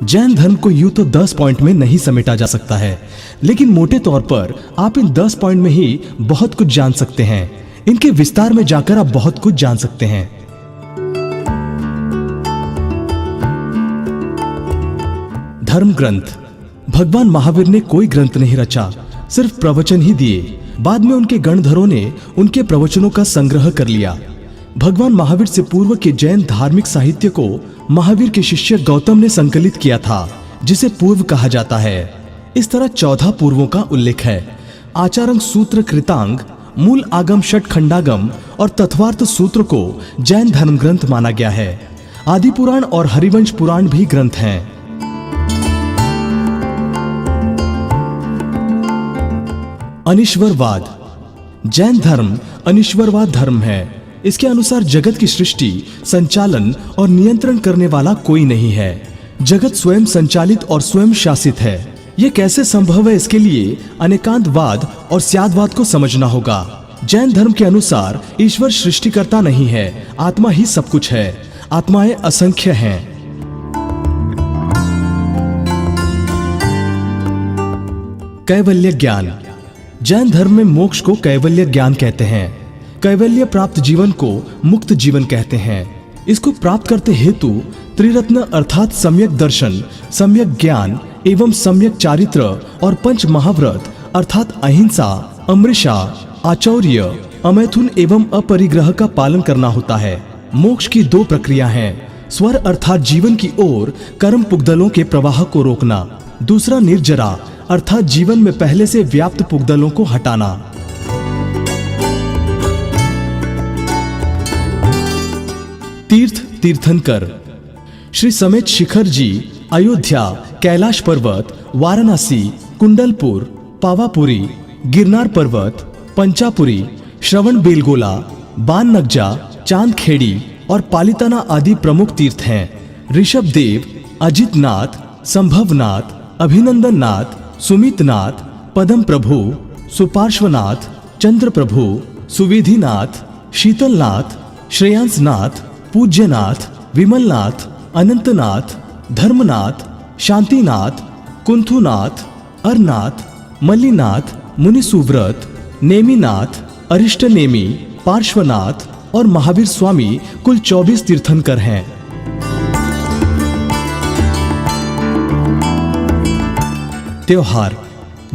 जैन धर्म को यूं तो 10 पॉइंट में नहीं समेटा जा सकता है, लेकिन मोटे तौर पर आप इन 10 पॉइंट में ही बहुत कुछ जान सकते हैं। इनके विस्तार में जाकर आप बहुत कुछ जान सकते हैं। धर्म ग्रंथ। भगवान महावीर ने कोई ग्रंथ नहीं रचा, सिर्फ प्रवचन ही दिए। बाद में उनके गणधरों ने उनके प्रवचनों का संग्रह कर लिया। भगवान महावीर से पूर्व के जैन धार्मिक साहित्य को महावीर के शिष्य गौतम ने संकलित किया था, जिसे पूर्व कहा जाता है। इस तरह 14 पूर्वों का उल्लेख है। आचारंग सूत्र, कृतांग, मूल आगम, षट खंडागम और तत्वार्थ सूत्र को जैन धर्म ग्रंथ माना गया है। आदि पुराण और हरिवंश पुराण भी ग्रंथ हैं। अनीश्वरवाद। जैन धर्म अनीश्वरवाद धर्म है। इसके अनुसार जगत की सृष्टि, संचालन और नियंत्रण करने वाला कोई नहीं है। जगत स्वयं संचालित और स्वयं शासित है। यह कैसे संभव है, इसके लिए अनेकांतवाद और स्यादवाद को समझना होगा। जैन धर्म के अनुसार ईश्वर सृष्टिकर्ता नहीं है, आत्मा ही सब कुछ है। आत्माएं असंख्य हैं। कैवल्य ज्ञान। जैन धर्म में मोक्ष को कैवल्य ज्ञान कहते हैं। कैवल्य प्राप्त जीवन को मुक्त जीवन कहते हैं। इसको प्राप्त करते हेतु त्रिरत्न अर्थात सम्यक दर्शन, सम्यक ज्ञान एवं सम्यक चारित्र और 5 महाव्रत अर्थात अहिंसा, अमृषा, आचौर्य, अमैथुन एवं अपरिग्रह का पालन करना होता है। मोक्ष की 2 प्रक्रिया हैं। स्वर अर्थात जीवन की ओर कर्म पुगदलों के प्रवाह को रोकना। दूसरा निर्जरा अर्थात जीवन में पहले से व्याप्त पुगदलों को हटाना। तीर्थ तीर्थंकर। श्री समेत शिखर जी अयोध्या, कैलाश पर्वत, वाराणसी, कुंडलपुर, पावापुरी, गिरनार पर्वत, पंचापुरी, श्रवण बेलगोला, बाननगजा, चांदखेड़ी और पालिताना आदि प्रमुख तीर्थ हैं। ऋषभदेव, अजितनाथ, संभवनाथ, अभिनंदननाथ, सुमितनाथ, पदम प्रभु, सुपार्श्वनाथ, चंद्र प्रभु, सुविधिनाथ, शीतलनाथ, श्रेयांसनाथ, पूज्यनाथ, विमलनाथ, अनंतनाथ, धर्मनाथ, शांतिनाथ, कुंथुनाथ, अरनाथ, मल्लीनाथ, मुनिसुव्रत, नेमिनाथ, अरिष्टनेमी, पार्श्वनाथ और महावीर स्वामी कुल 24 तीर्थंकर हैं। त्योहार।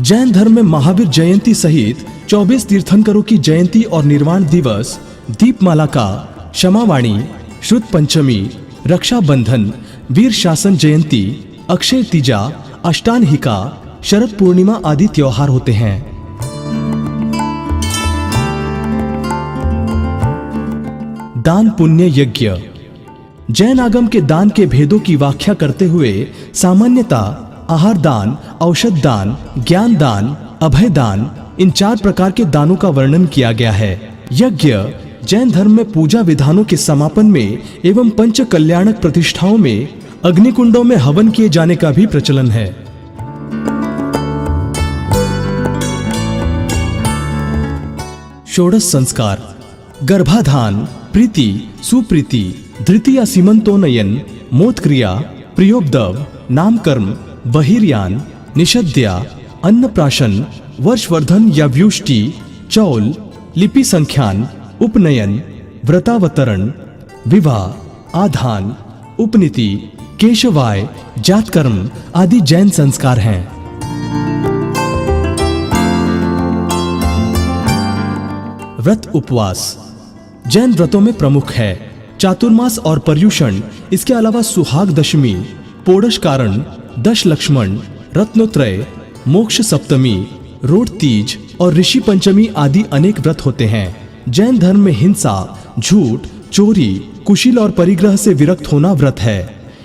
जैन धर्म में महावीर जयंती सहित 24 तीर्थंकरों की जयंती और निर्वाण दिवस, दीपमाला का, क्षमावाणी, श्रुत पंचमी, रक्षाबंधन, वीर शासन जयंती, अक्षय तीजा, अष्टानहिका, शरद पूर्णिमा आदि त्योहार होते हैं। दान पुण्य यज्ञ। जैन आगम के दान के भेदों की व्याख्या करते हुए सामान्यता आहार दान, औषध दान, ज्ञान दान, अभय दान, इन 4 प्रकार के दानों का वर्णन किया गया है। यज्ञ जैन धर्म में पूजा विधानों के समापन में एवं पंच कल्याणक प्रतिष्ठाओं में अग्निकुंडों में हवन किए जाने का भी प्रचलन है। षोडश संस्कार। गर्भाधान, प्रीति, सुप्रीति, धृतीया सीमंतोनयन, मोत्क्रिया, प्रियोपदव, नामकर्म, बहिर्यान, निषद्या, अन्नप्राशन, वर्षवर्धन या व्युष्टि, चौल, लिपि संख्यान, उपनयन, व्रतावतरण, विवाह, आधान, उपनीति, केशवाय, जातकर्म आदि जैन संस्कार हैं। व्रत उपवास जैन व्रतों में प्रमुख है। चातुर्मास और पर्युषण, इसके अलावा सुहाग दशमी, पोड़श कारण, दश लक्ष्मण, रत्नोत्रय, मोक्ष सप्तमी, रोड तीज और ऋषि पंचमी आदि अनेक व्रत होते हैं। जैन धर्म में हिंसा, झूठ, चोरी, कुशील और परिग्रह से विरक्त होना व्रत है।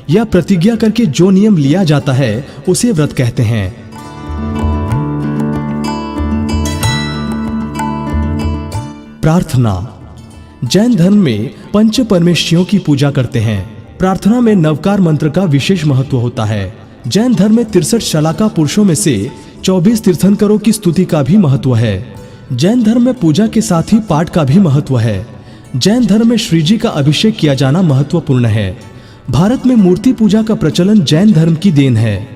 यह प्रतिज्ञा करके जो नियम लिया जाता है उसे व्रत कहते हैं। प्रार्थना। जैन धर्म में पंच परमेष्ठियों की पूजा करते हैं। प्रार्थना में नवकार मंत्र का विशेष महत्व होता है। जैन धर्म में 63 शलाका पुरुषों में से 24 तीर्थंकरों की स्तुति का भी महत्व है। जैन धर्म में पूजा के साथ ही पाठ का भी महत्व है। जैन धर्म में श्रीजी का अभिषेक किया जाना महत्वपूर्ण है। भारत में मूर्ति पूजा का प्रचलन जैन धर्म की देन है।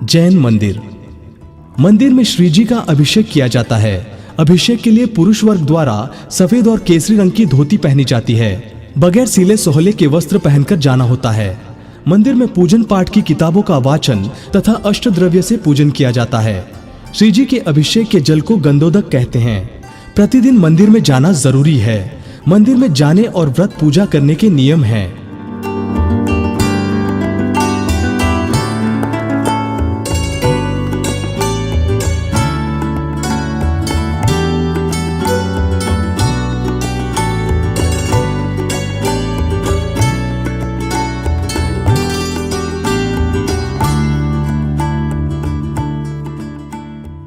जैन मंदिर। मंदिर में श्री जी का अभिषेक किया जाता है। अभिषेक के लिए पुरुष वर्ग द्वारा सफेद और केसरी रंग की धोती पहनी जाती है। बगैर सीले सोहले के वस्त्र पहनकर जाना होता है। मंदिर में पूजन पाठ की किताबों का वाचन तथा अष्टद्रव्य से पूजन किया जाता है। श्री जी के अभिषेक के जल को गंधोदक कहते हैं। प्रतिदिन मंदिर में जाना जरूरी है। मंदिर में जाने और व्रत पूजा करने के नियम हैं।